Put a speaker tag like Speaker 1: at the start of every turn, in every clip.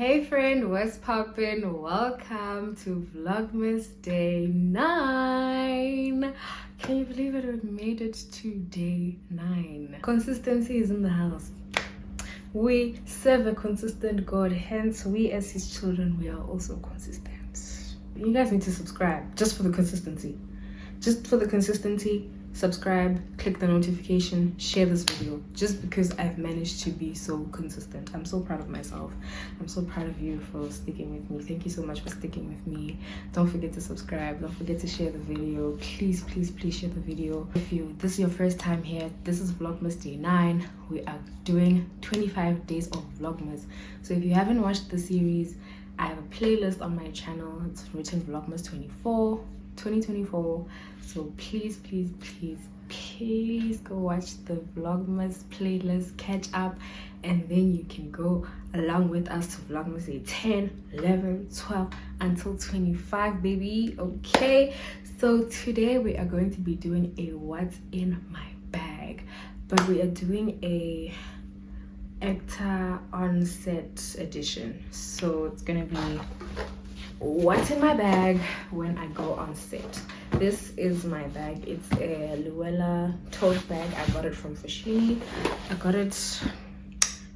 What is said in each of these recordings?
Speaker 1: Hey friend, what's poppin'? Welcome to Vlogmas Day 9. Can you believe it? We've made it to day 9. Consistency is in the house. We serve a consistent God, hence we as his children, we are also consistent. You guys need to subscribe just for the consistency. Just for the consistency, subscribe, click the notification, share this video, just because I've managed to be so consistent. I'm so proud of myself. I'm so proud of you for sticking with me. Thank you so much for sticking with me. Don't forget to subscribe. Don't forget to share the video. Please share the video. If this is your first time here, this is Vlogmas Day 9. We are doing 25 days of Vlogmas. So if you haven't watched the series, I have a playlist on my channel. It's written Vlogmas 2024. So please go watch the Vlogmas playlist, catch up, and then you can go along with us to Vlogmas Day 10, 11, 12 until 25, baby. Okay, so today we are going to be doing a what's in my bag, but we are doing a actor on set edition. So it's gonna be what's in my bag when I go on set. This is my bag. It's a Luella tote bag. I got it from Fashini. I got it I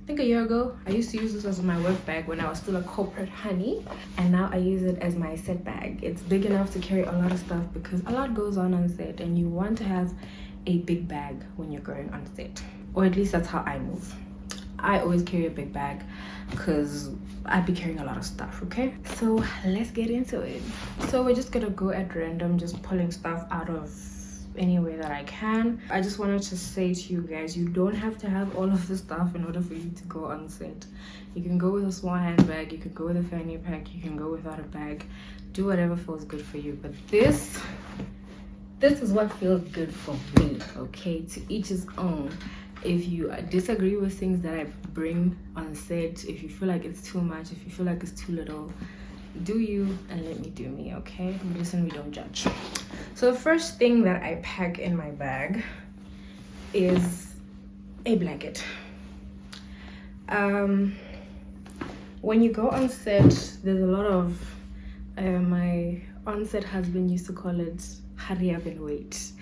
Speaker 1: think a year ago. I used to use this as my work bag when I was still a corporate honey, and now I use it as my set bag. It's big enough to carry a lot of stuff because a lot goes on set, and you want to have a big bag when you're going on set, or at least that's how I move. I always carry a big bag because I'd be carrying a lot of stuff. Okay, so let's get into it. So we're just gonna go at random, just pulling stuff out of anywhere that I can. I just wanted to say to you guys, you don't have to have all of this stuff in order for you to go on set. You can go with a small handbag, you could go with a fanny pack, you can go without a bag. Do whatever feels good for you, but this is what feels good for me. Okay, to each his own. If you disagree with things that I bring on set, if you feel like it's too much, if you feel like it's too little, do you and let me do me. Okay, listen, we don't judge. So the first thing that I pack in my bag is a blanket. When you go on set, there's a lot of my on-set husband used to call it hurry up and wait.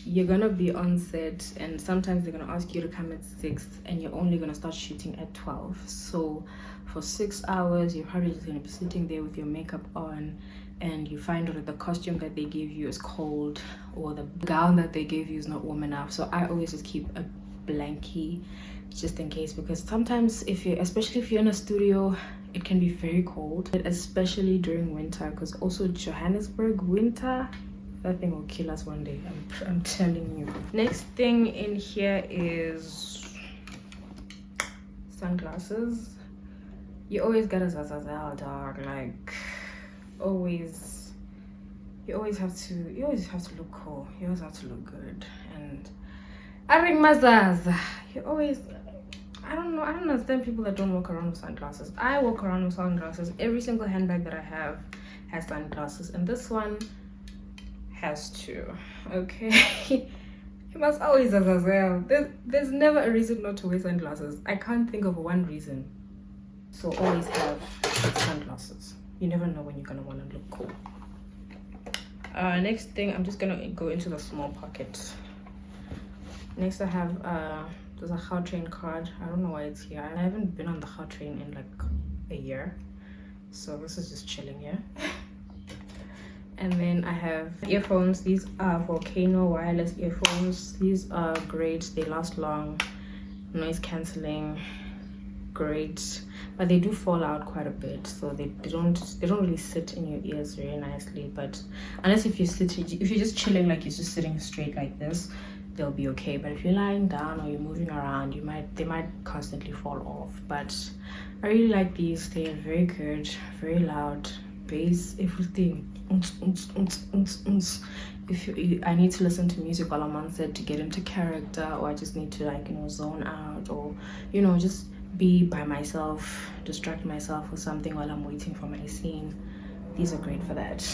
Speaker 1: You're gonna be on set, and sometimes they're gonna ask you to come at 6, and you're only gonna start shooting at 12. So for 6 hours, you're probably just gonna be sitting there with your makeup on, and you find out that the costume that they give you is cold, or the gown that they give you is not warm enough. So I always just keep a blankie just in case, because sometimes especially if you're in a studio, it can be very cold, especially during winter, because also Johannesburg winter, that thing will kill us one day. I'm telling you. Next thing in here is sunglasses. You always gotta zazazel, dog. Like always. You always have to look cool. You always have to look good. And I ring mazaz. You always. I don't understand people that don't walk around with sunglasses. I walk around with sunglasses. Every single handbag that I have has sunglasses, and this one has to. Okay. You must always have as well. There's never a reason not to wear sunglasses. I can't think of one reason. So always have sunglasses. You never know when you're gonna want to look cool. Next thing, I'm just gonna go into the small pocket. Next I have there's a Gautrain card. I don't know why it's here. I haven't been on the Gautrain in like a year, so this is just chilling here. And then I have earphones. These are Volcano wireless earphones. These are great. They last long. Noise cancelling. Great. But they do fall out quite a bit. So they don't really sit in your ears very nicely. But unless if you're just chilling, like you're just sitting straight like this, they'll be okay. But if you're lying down or you're moving around, they might constantly fall off. But I really like these. They are very good, very loud, bass, everything. If I need to listen to music while I'm on set to get into character, or I just need to zone out, or just be by myself, distract myself with something while I'm waiting for my scene, these are great for that.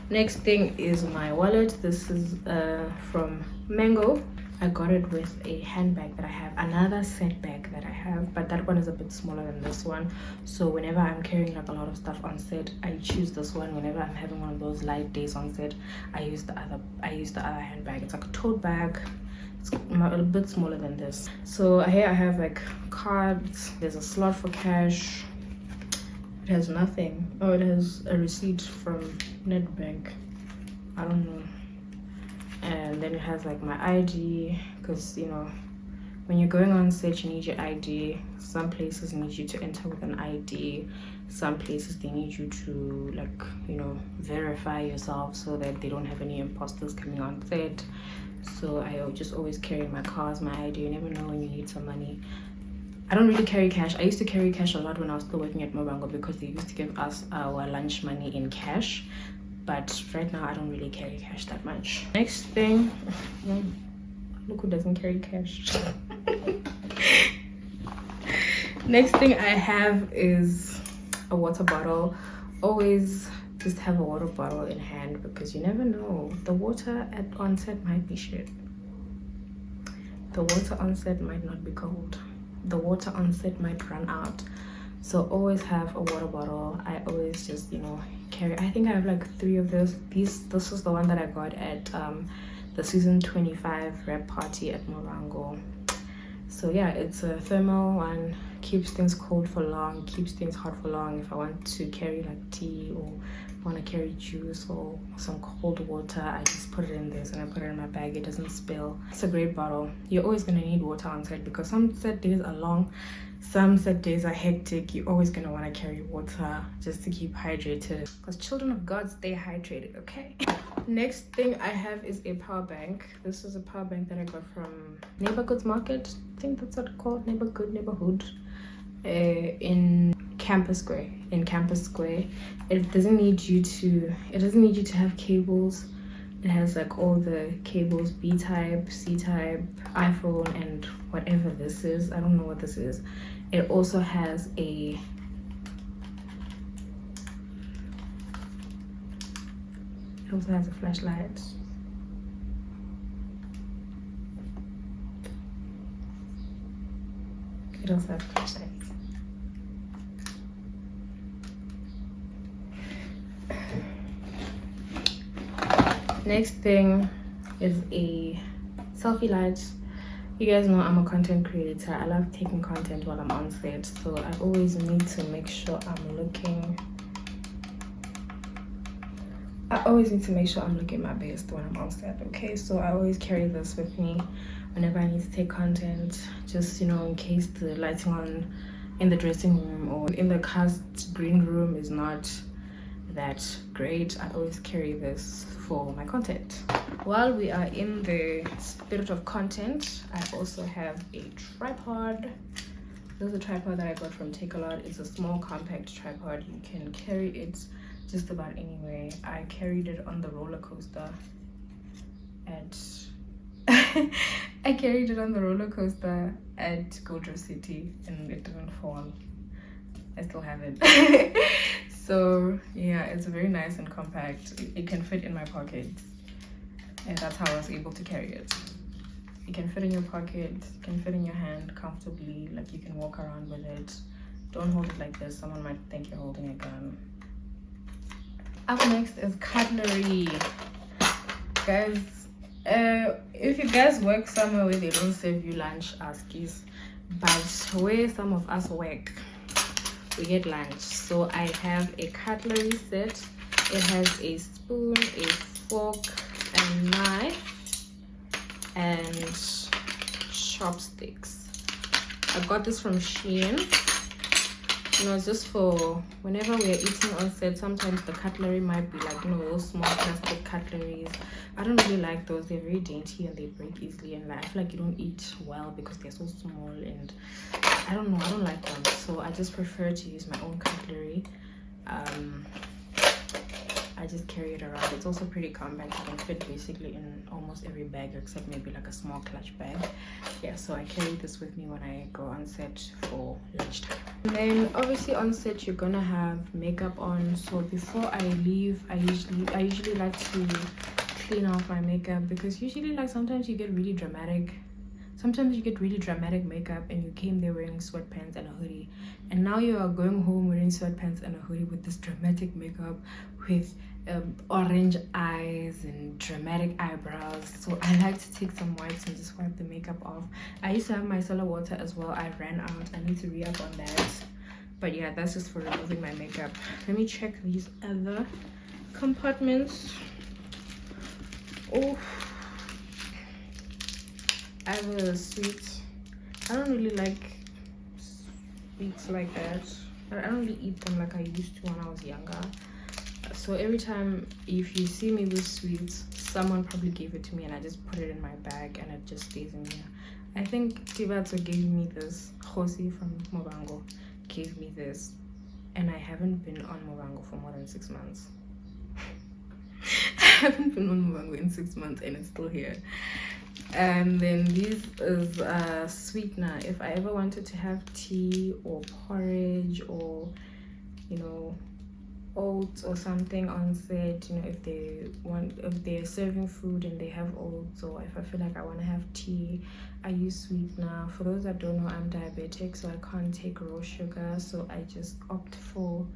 Speaker 1: Next thing is my wallet. This is from Mango. I got it with a handbag that I have, another set bag that I have, but that one is a bit smaller than this one. So whenever I'm carrying like a lot of stuff on set, I choose this one. Whenever I'm having one of those light days on set, I use the other handbag. It's like a tote bag. It's a little bit smaller than this. So here I have like cards. There's a slot for cash. It has nothing. Oh, it has a receipt from Nedbank. I don't know. And then it has like my ID, because you know, when you're going on set you need your ID. Some places need you to enter with an ID, some places they need you to, like, you know, verify yourself so that they don't have any imposters coming on set. So I just always carry my cards, my ID. You never know when you need some money. I don't really carry cash. I used to carry cash a lot when I was still working at Mobango, because they used to give us our lunch money in cash. But right now I don't really carry cash that much. Next thing, look who doesn't carry cash. Next thing I have is a water bottle. Always just have a water bottle in hand, because you never know, the water on set might be shit. The water on set might not be cold. The water on set might run out. So always have a water bottle. I always just, you know, carry. I think I have like 3 of those. This was the one that I got at the season 25 rep party at Morango. So yeah, it's a thermal one. Keeps things cold for long, keeps things hot for long. If I want to carry like tea, or want to carry juice or some cold water, I just put it in this and I put it in my bag. It doesn't spill. It's a great bottle. You're always going to need water on set, because some set days are long, some set days are hectic. You're always going to want to carry water just to keep hydrated, because children of God stay hydrated, okay? Next thing I have is a power bank. This is a power bank that I got from Neighborhood Market. I think that's what it's called, neighborhood. In Campus Square. It doesn't need you to have cables. It has like all the cables, B type, C type, iPhone, and whatever this is. I don't know what this is. It also has a flashlight. It also has flashlights. Next thing is a selfie light. You guys know I'm a content creator. I love taking content while I'm on set, so I always need to make sure I'm looking my best when I'm on set, okay? So I always carry this with me whenever I need to take content, just, you know, in case the lighting on in the dressing room or in the cast green room is not that great. I always carry this for my content. While we are in the spirit of content, I also have a tripod. This is a tripod that I got from Take A Lot. It's a small compact tripod. You can carry it just about anywhere. I carried it on the roller coaster at Gold City, and it didn't fall. I still have it. So yeah, it's very nice and compact. It can fit in my pocket, and that's how I was able to carry it. It can fit in your pocket, it can fit in your hand comfortably, like you can walk around with it. Don't hold it like this, someone might think you're holding a gun. Up next is cutlery. Guys, if you guys work somewhere where they don't serve you lunch, askies, but where some of us work, we get lunch. So I have a cutlery set. It has a spoon, a fork, a knife, and chopsticks. I got this from Shein. You know, it's just for whenever we are eating on set. Sometimes the cutlery might be like, you know, those small plastic cutleries. I don't really like those. They're very dainty and they break easily, and I feel like you don't eat well because they're so small, and I don't know, I don't like them. So I just prefer to use my own cutlery. I just carry it around. It's also pretty compact. You can fit basically in almost every bag except maybe like a small clutch bag. Yeah, so I carry this with me when I go on set for lunchtime. And then obviously on set you're gonna have makeup on. So before I leave, I usually like to clean off my makeup, because usually like sometimes you get really dramatic makeup and you came there wearing sweatpants and a hoodie, and now you are going home wearing sweatpants and a hoodie with this dramatic makeup with orange eyes and dramatic eyebrows. So I like to take some wipes and just wipe the makeup off. I used to have micellar water as well. I ran out. I need to re-up on that. But yeah, that's just for removing my makeup. Let me check these other compartments. Oh, I have a sweet. I don't really like sweets like that. I don't really eat them like I used to when I was younger. So every time if you see me with sweets, someone probably gave it to me and I just put it in my bag and it just stays in here. I think Tibatso gave me this. Josi from Mobango gave me this, and I haven't been on Mobango for more than 6 months. I haven't been on Mobango in 6 months and it's still here. And then this is a sweetener. If I ever wanted to have tea or porridge or, you know, oats or something on set, you know, if they're serving food and they have oats, or if I feel like I want to have tea, I use sweetener. For those that don't know, I'm diabetic, so I can't take raw sugar, so I just opt for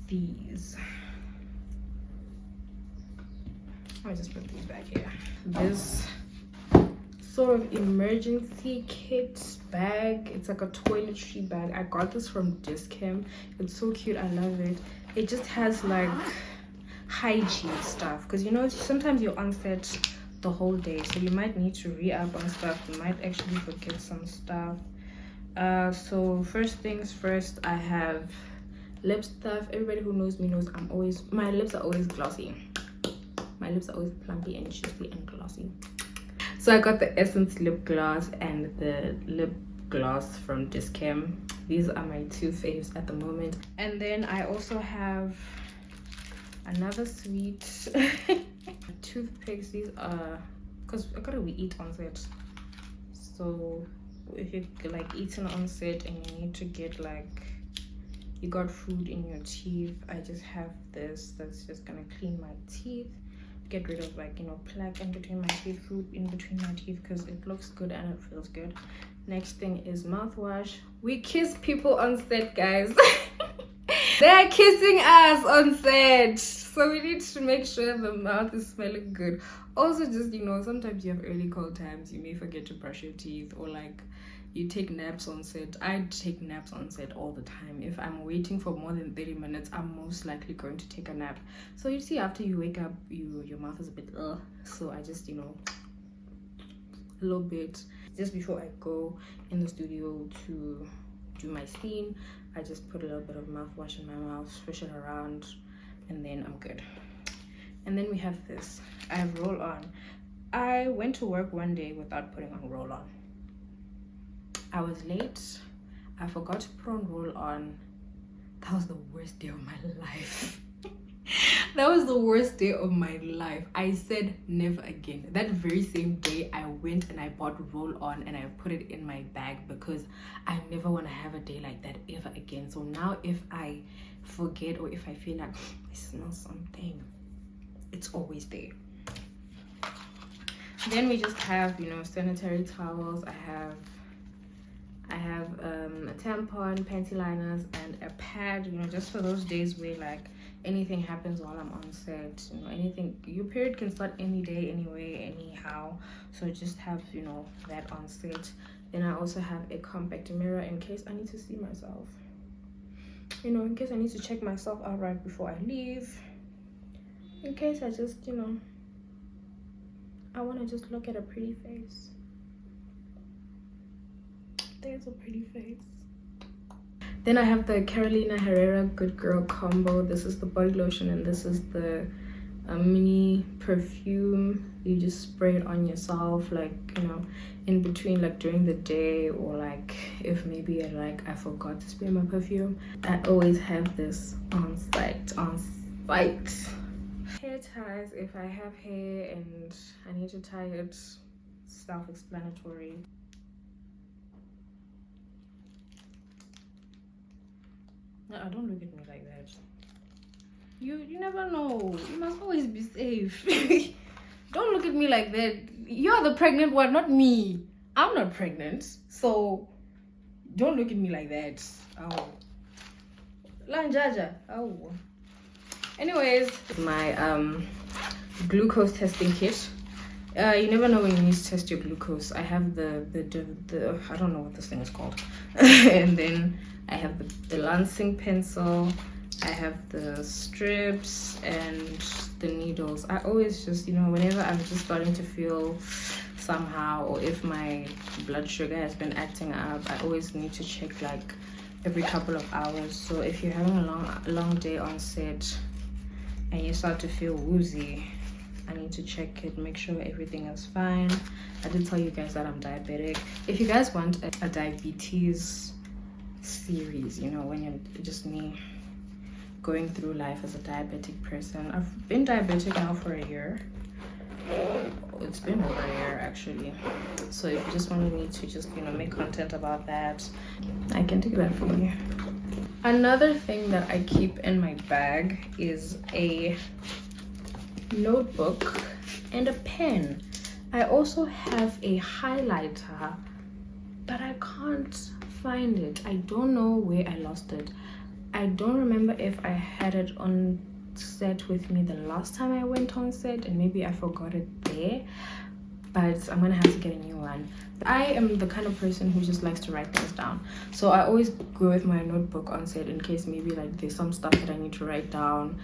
Speaker 1: these. Let me just put these back here. This sort of emergency kit bag, it's like a toiletry bag. I got this from Discam. It's so cute. I love it. It just has like hygiene stuff, because you know sometimes you're on set the whole day, so you might need to re-up on stuff. You might actually forget some stuff. So first things first, I have lip stuff. Everybody who knows me knows my lips are always glossy. My lips are always plumpy and juicy and glossy. So I got the Essence lip gloss and the lip gloss from Discam. These are my two faves at the moment. And then I also have another sweet toothpicks. These are, because I gotta eat on set, so if you're like eating on set and you need to get like, you got food in your teeth, I just have this that's just gonna clean my teeth, get rid of like, you know, plaque in between my teeth, food in between my teeth, because it looks good and it feels good. Next thing is mouthwash. We kiss people on set, guys. They're kissing us on set, so we need to make sure the mouth is smelling good. Also, just, you know, sometimes you have early call times, you may forget to brush your teeth, or like you take naps on set. I take naps on set all the time. If I'm waiting for more than 30 minutes, I'm most likely going to take a nap. So you see, after you wake up, your mouth is a bit so I just, you know, a little bit just before I go in the studio to do my scene, I just put a little bit of mouthwash in my mouth, swish it around, and then I'm good. And then we have this. I have roll on. I went to work one day without putting on roll on. I was late. I forgot to put on roll on. That was the worst day of my life. That was the worst day of my life. I said never again. That very same day, I went and I bought roll on and I put it in my bag, because I never want to have a day like that ever again. So now if I forget, or if I feel like I smell something, it's always there. Then we just have, you know, sanitary towels. I have a tampon, panty liners, and a pad, you know, just for those days where like anything happens while I'm on set, you know, anything, your period can start any day anyway, anyhow, so just have, you know, that on set. Then I also have a compact mirror in case I need to see myself, you know, in case I need to check myself out right before I leave, in case I just, you know, I want to just look at a pretty face. There's a pretty face. Then I have the Carolina Herrera Good Girl combo. This is the body lotion and this is the mini perfume. You just spray it on yourself, like, you know, in between, like during the day, or like if maybe I forgot to spray my perfume. I always have this on site. Hair ties, if I have hair and I need to tie it, self-explanatory. No, don't look at me like that. You never know. You must always be safe. Don't look at me like that. You're the pregnant one, not me. I'm not pregnant, so don't look at me like that. Oh, Lanjaja. Oh. Anyways, my glucose testing kit. You never know when you need to test your glucose. I have the I don't know what this thing is called. And then I have the lancing pencil. I have the strips and the needles. I always just, whenever I'm just starting to feel somehow, or if my blood sugar has been acting up, I always need to check like every couple of hours. So if you're having a long day on set and you start to feel woozy, I need to check it, make sure everything is fine. I did tell you guys that I'm diabetic. If you guys want a diabetes series, when you're just me going through life as a diabetic person. I've been diabetic now for a year. It's been over a year actually. So if you just wanted me to just make content about that, I can do that for you. Another thing that I keep in my bag is a notebook and a pen. I also have a highlighter, but I can't find it. I don't know where I lost it. I don't remember if I had it on set with me the last time I went on set, and maybe I forgot it there, but I'm gonna have to get a new one. I am the kind of person who just likes to write things down, so I always go with my notebook on set in case maybe like there's some stuff that I need to write down.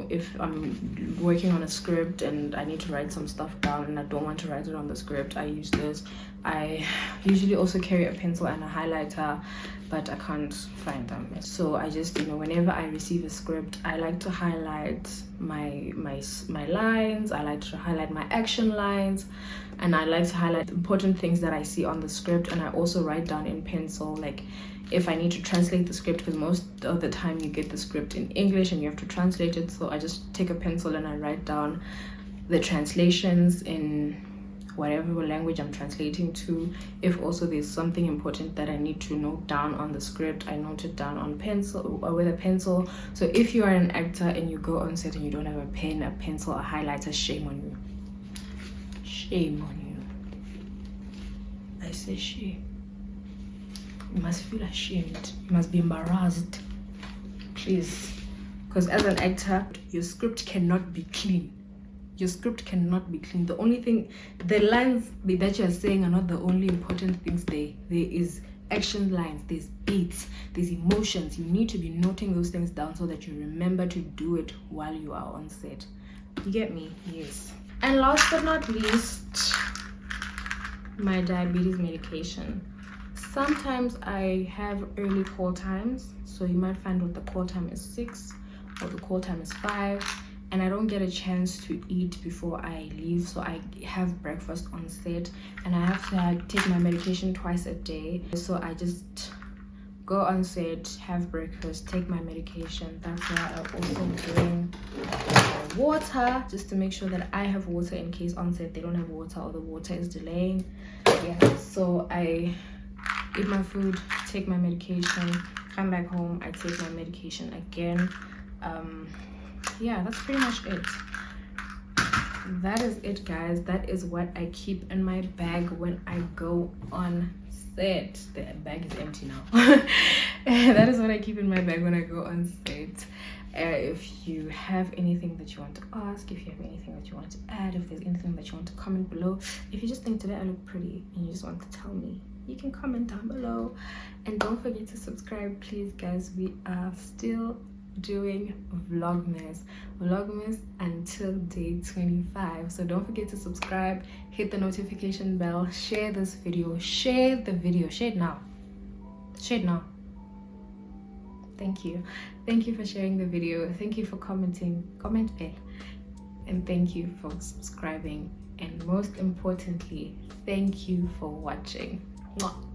Speaker 1: If I'm working on a script and I need to write some stuff down and I don't want to write it on the script, I use this. I usually also carry a pencil and a highlighter, but I can't find them. So I just, whenever I receive a script, I like to highlight my lines. I like to highlight my action lines, and I like to highlight important things that I see on the script. And I also write down in pencil, like if I need to translate the script, because most of the time you get the script in English and you have to translate it. So I just take a pencil and I write down the translations in whatever language I'm translating to. If also there's something important that I need to note down on the script, I note it down on pencil or with a pencil. So if you are an actor and you go on set and you don't have a pen, a pencil, a highlighter, shame on you. Shame on you. I say shame. You must feel ashamed. You must be embarrassed. Please. Because as an actor, your script cannot be clean. Your script cannot be clean. The only thing, the lines that you're saying are not the only important things there. There is action lines, there's beats, there's emotions. You need to be noting those things down so that you remember to do it while you are on set. You get me? Yes. And last but not least, my diabetes medication. Sometimes I have early call times, so you might find what the call time is 6 or the call time is 5, and I don't get a chance to eat before I leave, so I have breakfast on set, and I have to take my medication twice a day. So I just go on set, have breakfast, take my medication. That's why I also bring water, just to make sure that I have water in case on set they don't have water or the water is delaying. Yeah, so I eat my food, take my medication, come back home, I take my medication again. Yeah, that's pretty much it. That is it, guys. That is what I keep in my bag when I go on set. The bag is empty now. That is what I keep in my bag when I go on set. If you have anything that you want to ask, if you have anything that you want to add, if there's anything that you want to comment below, if you just think today I look pretty and you just want to tell me, you can comment down below. And don't forget to subscribe, please, guys. We are still doing vlogmas until day 25, so don't forget to subscribe, hit the notification bell, share this video, share the video, share it now. Thank you for sharing the video, thank you for commenting, comment bell, and thank you for subscribing, and most importantly, thank you for watching. Mwah.